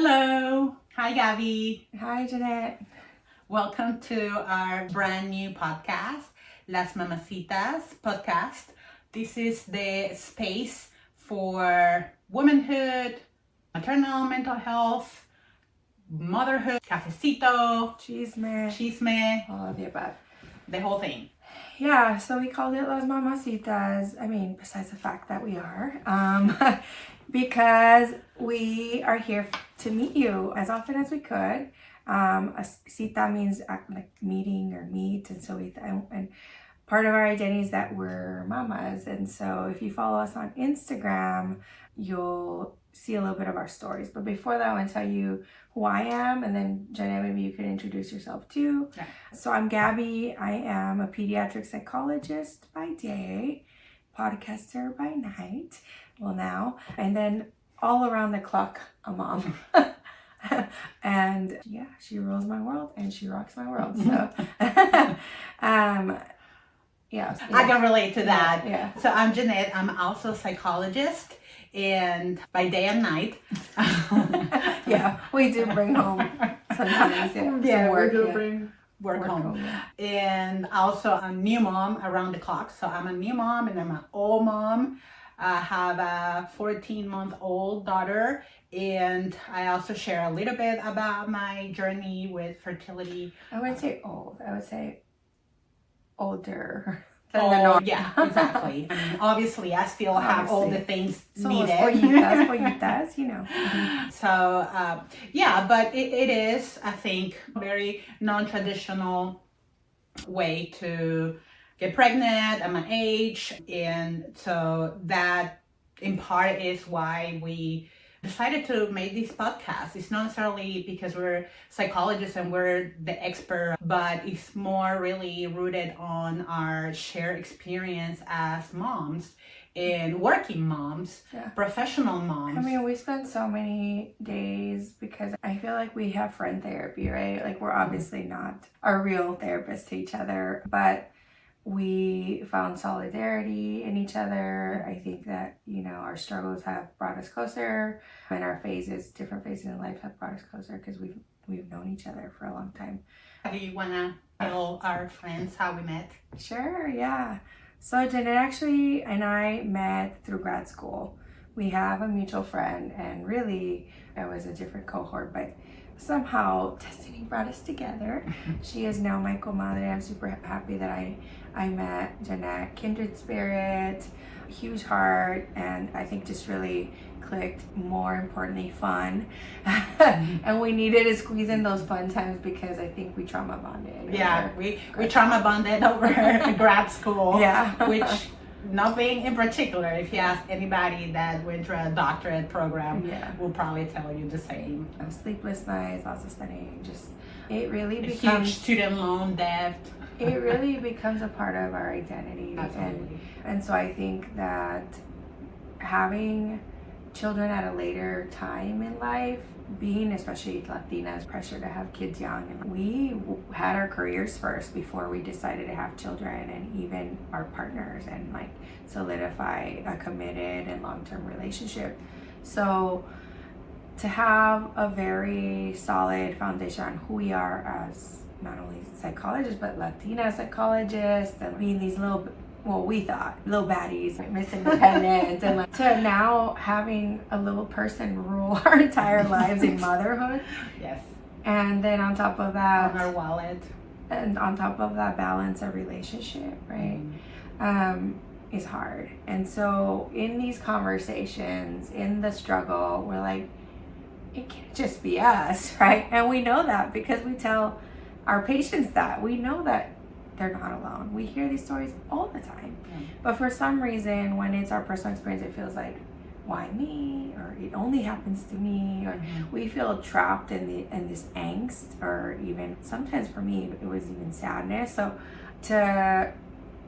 Hello. Hi, Gaby. Hi, Jeanette. Welcome to our brand new podcast, Las Mamacitas podcast. This is the space for womanhood, maternal mental health, motherhood, cafecito, chisme, All of the above. the whole thing. Yeah, so we called it Las Mamacitas. I mean, besides the fact that we are, because we are here to meet you as often as we could. A cita means like meeting or meet, and so and part of our identity is that we're mamas. And so if you follow us on Instagram, you'll see a little bit of our stories. But before that, I want to tell you who I am, and then Jeanette, maybe you could introduce yourself too. Yeah. So I'm Gaby. I am a pediatric psychologist by day, podcaster by night, well now, and then all around the clock, a mom. And yeah, she rules my world and she rocks my world. So yeah. I can relate to that. Yeah. So I'm Jeanette. I'm also a psychologist, and by day and night. Yeah, we do bring home sometimes. Yeah, we do bring work home. Yeah. And also a new mom around the clock. So I'm a new mom and I'm an old mom. I have a 14-month-old daughter, and I also share a little bit about my journey with fertility. I wouldn't say old. I would say older than the norm. Yeah, exactly. I mean, obviously, I still have all the things needed. Pollitas, you know. So, yeah, but it is, I think, a very non-traditional way to get pregnant at my age. And so that, in part, is why we decided to make this podcast. It's not necessarily because we're psychologists and we're the expert, but it's more really rooted on our shared experience as moms and working moms, professional moms. I mean, we spend so many days because I feel like we have friend therapy, right? Like, we're obviously not a real therapist to each other, but we found solidarity in each other. I think that, you know, our struggles have brought us closer, and our different phases in life have brought us closer because we've known each other for a long time. Do you want to tell our friends how we met? Sure, yeah. So Jeanette actually and I met through grad school. We have a mutual friend, and really it was a different cohort, but somehow destiny brought us together. She is now my comadre. I'm super happy that I met Jeanette. Kindred spirit, huge heart, and I think just really clicked. More importantly, fun. And we needed to squeeze in those fun times because I think we trauma bonded. Yeah, we trauma bonded over grad school. Yeah. Which nothing in particular. If you ask anybody that went through a doctorate program, will probably tell you the same. Sleepless nights, lots of studying. Just it really becomes huge student loan debt. It really becomes a part of our identity. Absolutely. And so I think that having children at a later time in life, being especially Latinas, pressure to have kids young, and we had our careers first before we decided to have children, and even our partners, and like solidify a committed and long-term relationship. So to have a very solid foundation on who we are as not only psychologists but Latina psychologists, and being these we thought little baddies, Miss Independent, and like to now having a little person rule our entire lives in motherhood. Yes. And then on top of that, on our wallet, and on top of that, balance a relationship, right? Is hard. And so in these conversations, in the struggle, we're like, it can't just be us, right? And we know that because we tell our patients that. We know that they're not alone. We hear these stories all the time. But for some reason, when it's our personal experience, it feels like, why me? Or it only happens to me. Or we feel trapped in this angst, or even sometimes for me, it was even sadness. So to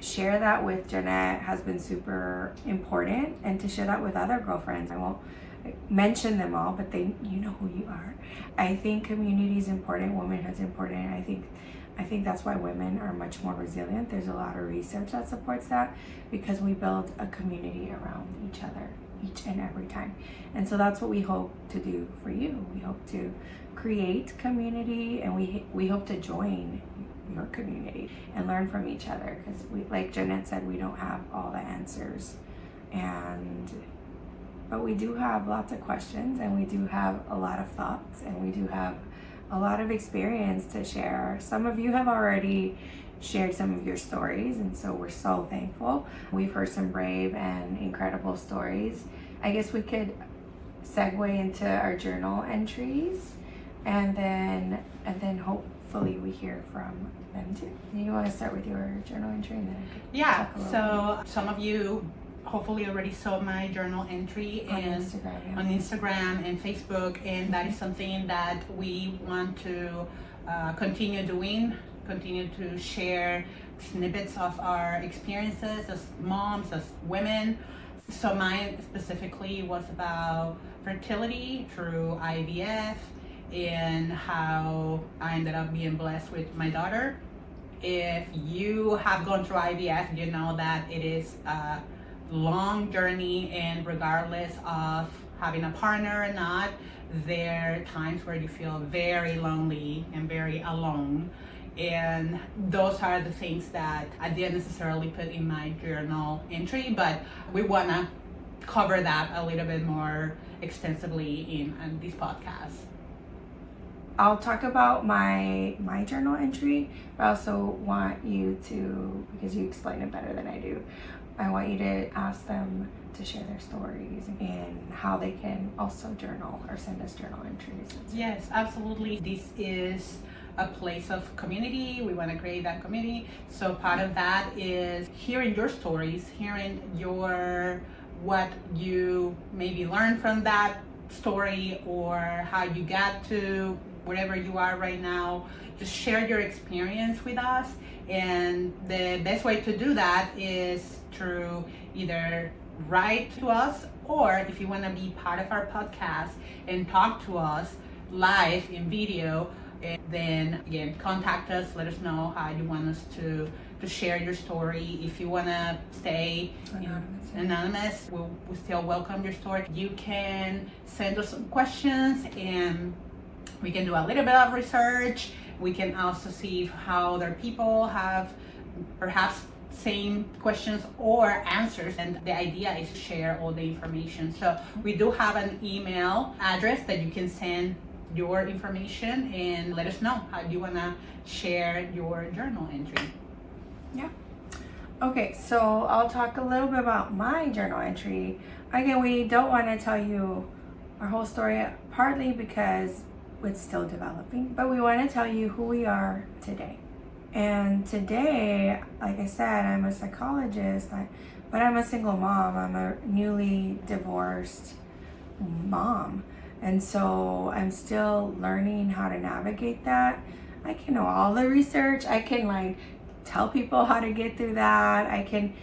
share that with Jeanette has been super important, and to share that with other girlfriends. I won't mention them all, but you know who you are. I think community is important, womanhood is important. I think that's why women are much more resilient. There's a lot of research that supports that, because we build a community around each other each and every time. And so that's what we hope to do for you. We hope hope to create community, and we hope to join your community and learn from each other, because we, like Jeanette said, we don't have all the answers, but we do have lots of questions, and we do have a lot of thoughts, and we do have a lot of experience to share. Some of you have already shared some of your stories, and so we're so thankful. We've heard some brave and incredible stories. I guess we could segue into our journal entries, and then hopefully we hear from them too. You want to start with your journal entry, and then I could talk a little so some of you hopefully already saw my journal entry on Instagram, on Instagram and Facebook, and that is something that we want to continue doing, continue to share snippets of our experiences as moms, as women. So mine specifically was about fertility through IVF and how I ended up being blessed with my daughter. If you have gone through IVF, you know that it is a long journey, and regardless of having a partner or not, there are times where you feel very lonely and very alone. And those are the things that I didn't necessarily put in my journal entry, but we want to cover that a little bit more extensively in this podcast. I'll talk about my journal entry, but I also want you to, because you explain it better than I do, I want you to ask them to share their stories and how they can also journal or send us journal entries. Yes, absolutely. This is a place of community. We want to create that community. So part of that is hearing your stories, hearing what you maybe learned from that story, or how you got to wherever you are right now. Just share your experience with us, and the best way to do that is through either write to us, or if you want to be part of our podcast and talk to us live in video, then again contact us, let us know how you want us to share your story. If you want to stay anonymous, we still welcome your story. You can send us some questions, and we can do a little bit of research. We can also see how other people have perhaps same questions or answers, and the idea is to share all the information. So we do have an email address that you can send your information and let us know how you want to share your journal entry. Yeah. Okay, so I'll talk a little bit about my journal entry. Again, we don't want to tell you our whole story, partly because it's still developing, but we want to tell you who we are today. And today, like I said, I'm a psychologist, but I'm a single mom. I'm a newly divorced mom. And so I'm still learning how to navigate that. I can know all the research. I can tell people how to get through that. I can,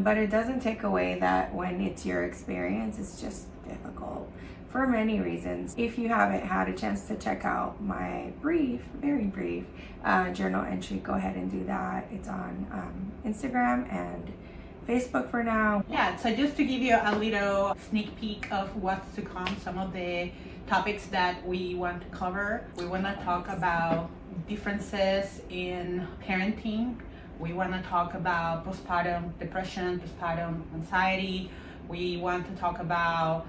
but it doesn't take away that when it's your experience, it's just difficult for many reasons. If you haven't had a chance to check out my very brief journal entry, go ahead and do that. It's on Instagram and Facebook for now. Yeah, so just to give you a little sneak peek of what's to come, some of the topics that we want to cover. We want to talk about differences in parenting. We want to talk about postpartum depression, postpartum anxiety. We want to talk about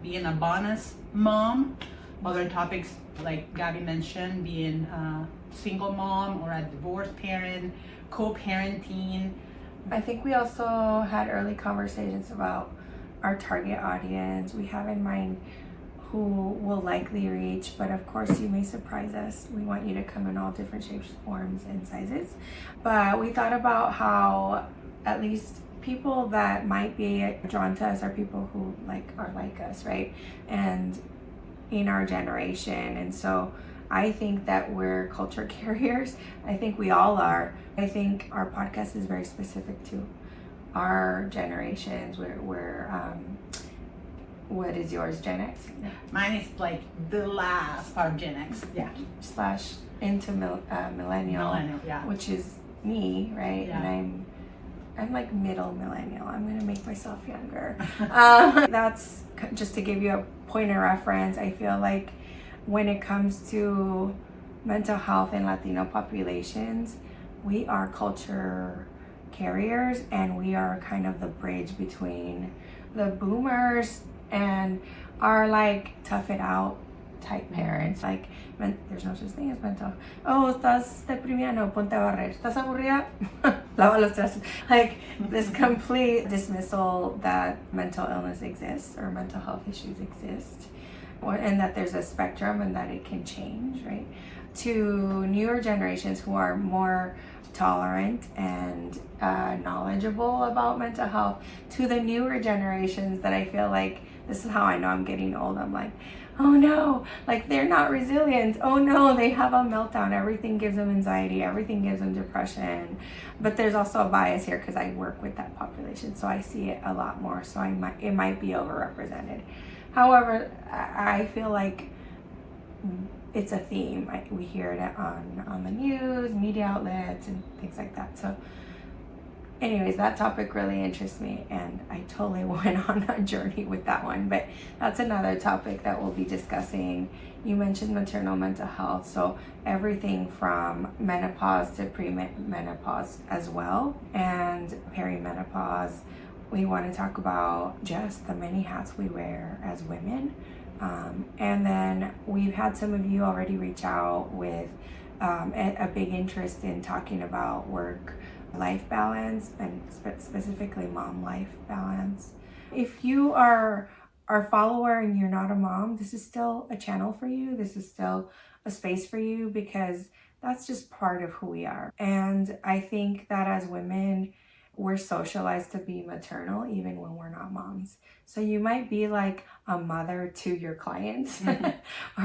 being a bonus mom. Other topics like Gaby mentioned, being a single mom or a divorced parent, co-parenting. I think we also had early conversations about our target audience. We have in mind who will likely reach, but of course you may surprise us. We want you to come in all different shapes, forms, and sizes. But we thought about how at least people that might be drawn to us are people who are like us, right? And in our generation. And so I think that we're culture carriers. I think we all are. I think our podcast is very specific to our generations. What is yours, Gen X? Mine is the last part of Gen X. Yeah. / into millennial, yeah. Which is me, right? Yeah. And I'm middle millennial. I'm gonna make myself younger. That's just to give you a point of reference. I feel like when it comes to mental health in Latino populations, we are culture carriers, and we are kind of the bridge between the boomers and our like tough it out type parents. Like, there's no such thing as mental. Oh, estás deprimida, no, ponte a barrer. Estás aburrida, lava los trastes. Like this complete dismissal that mental illness exists or mental health issues exist, and that there's a spectrum and that it can change, right? To newer generations who are more tolerant and knowledgeable about mental health, to the newer generations that I feel like, this is how I know I'm getting old. I'm like, oh no, like they're not resilient. Oh no, they have a meltdown. Everything gives them anxiety. Everything gives them depression. But there's also a bias here because I work with that population, so I see it a lot more. So it might be overrepresented. However, I feel like it's a theme. We hear it on the news, media outlets, and things like that. So anyways, that topic really interests me, and I totally went on a journey with that one. But that's another topic that we'll be discussing. You mentioned maternal mental health, so everything from menopause to premenopause as well, and perimenopause. We want to talk about just the many hats we wear as women. And then we've had some of you already reach out with a big interest in talking about work-life balance, and specifically mom-life balance. If you are our follower and you're not a mom, this is still a channel for you. This is still a space for you, because that's just part of who we are. And I think that as women, we're socialized to be maternal even when we're not moms. So you might be like a mother to your clients or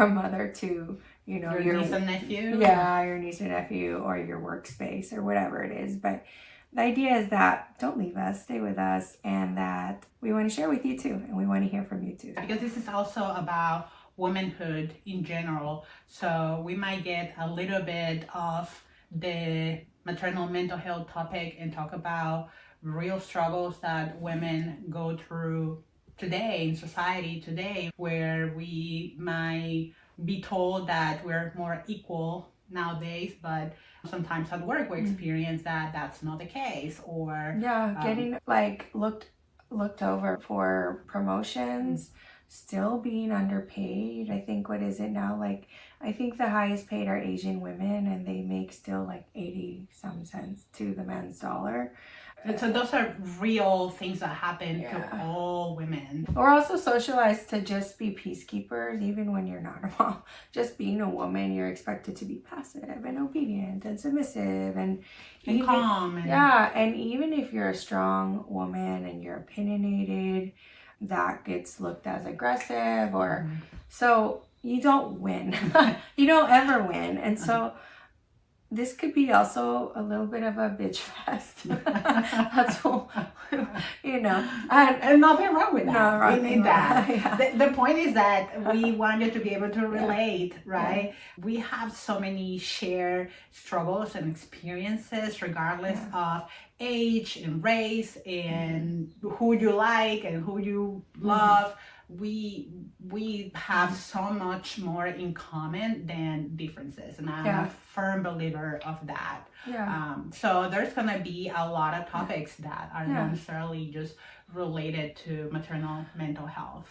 a mother to, your niece and nephew. Yeah, your niece and nephew, or your workspace, or whatever it is. But the idea is that don't leave us, stay with us, and that we want to share with you too, and we want to hear from you too. Because this is also about womanhood in general. So we might get a little bit of the maternal mental health topic and talk about real struggles that women go through today in society today, where we might be told that we're more equal nowadays, but sometimes at work we experience that that's not the case, or getting like looked over for promotions, still being underpaid. I think, what is it now, like I think the highest paid are Asian women, and they make still like 80 some cents to the man's dollar. And so those are real things that happen to all women. We're also socialized to just be peacekeepers, even when you're not a mom. Just being a woman, you're expected to be passive and obedient and submissive and calm. And even if you're a strong woman and you're opinionated, that gets looked as aggressive, or so you don't win. You don't ever win. And so this could be also a little bit of a bitch fest. That's all, and nothing wrong with that. No, wrong we need that. Yeah. The point is that we want you to be able to relate, right? Yeah. We have so many shared struggles and experiences, regardless of age and race and who you like and who you love. We have so much more in common than differences, and I'm a firm believer of that. So there's gonna be a lot of topics that are not necessarily just related to maternal mental health.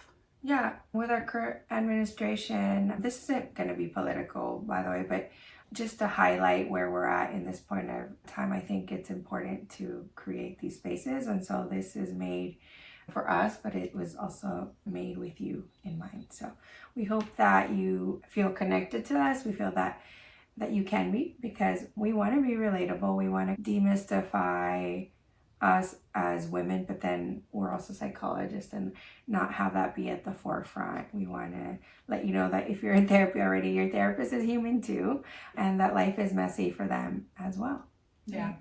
With our current administration, this isn't going to be political, by the way, but just to highlight where we're at in this point of time, I think it's important to create these spaces. And so this is made for us, but it was also made with you in mind. So we hope that you feel connected to us. We feel that you can be, because we want to be relatable. We want to demystify us as women, but then we're also psychologists, and not have that be at the forefront. We want to let you know that if you're in therapy already, your therapist is human too, and that life is messy for them as well. Yeah.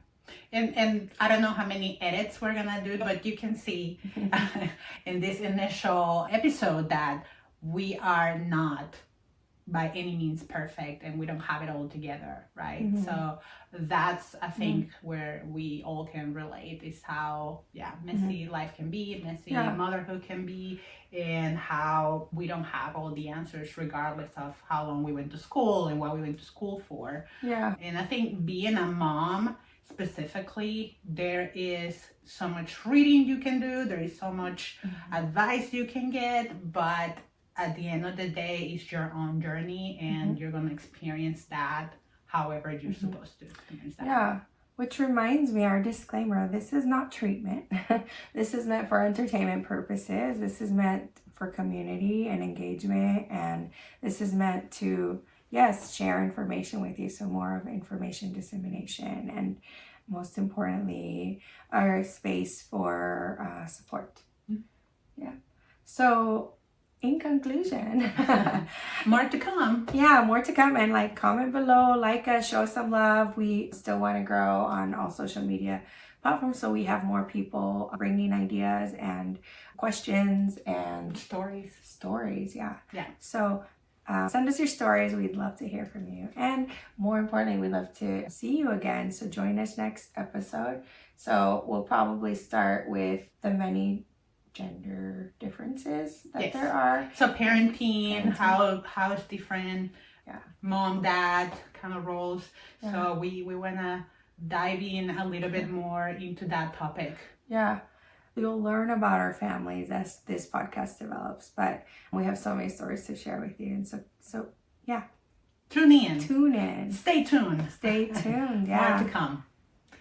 And I don't know how many edits we're gonna do, but you can see in this initial episode that we are not by any means perfect, and we don't have it all together, right? Mhm. So that's, I think, where we all can relate, is how messy life can be, messy motherhood can be, and how we don't have all the answers regardless of how long we went to school and what we went to school for. And I think being a mom specifically, there is so much reading you can do, there is so much advice you can get, but at the end of the day, it's your own journey, and you're going to experience that however you're supposed to experience that. Yeah. Which reminds me, our disclaimer, this is not treatment. This is meant for entertainment purposes. This is meant for community and engagement. And this is meant to, yes, share information with you. So more of information dissemination. And most importantly, our space for support. Yeah. So in conclusion, more to come. Yeah, more to come. And like, comment below, like us, show some love. We still want to grow on all social media platforms, so we have more people bringing ideas and questions and stories. Yeah. So send us your stories. We'd love to hear from you, and more importantly, we'd love to see you again. So join us next episode. So we'll probably start with the many gender differences that there are. So parenting, how it's different. Mom, dad kind of roles. So we want to dive in a little bit more into that topic. Yeah. You'll learn about our families as this podcast develops, but we have so many stories to share with you. And so yeah. Tune in. Stay tuned. Yeah. More to come.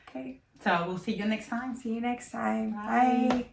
Okay. So we'll see you next time. Bye.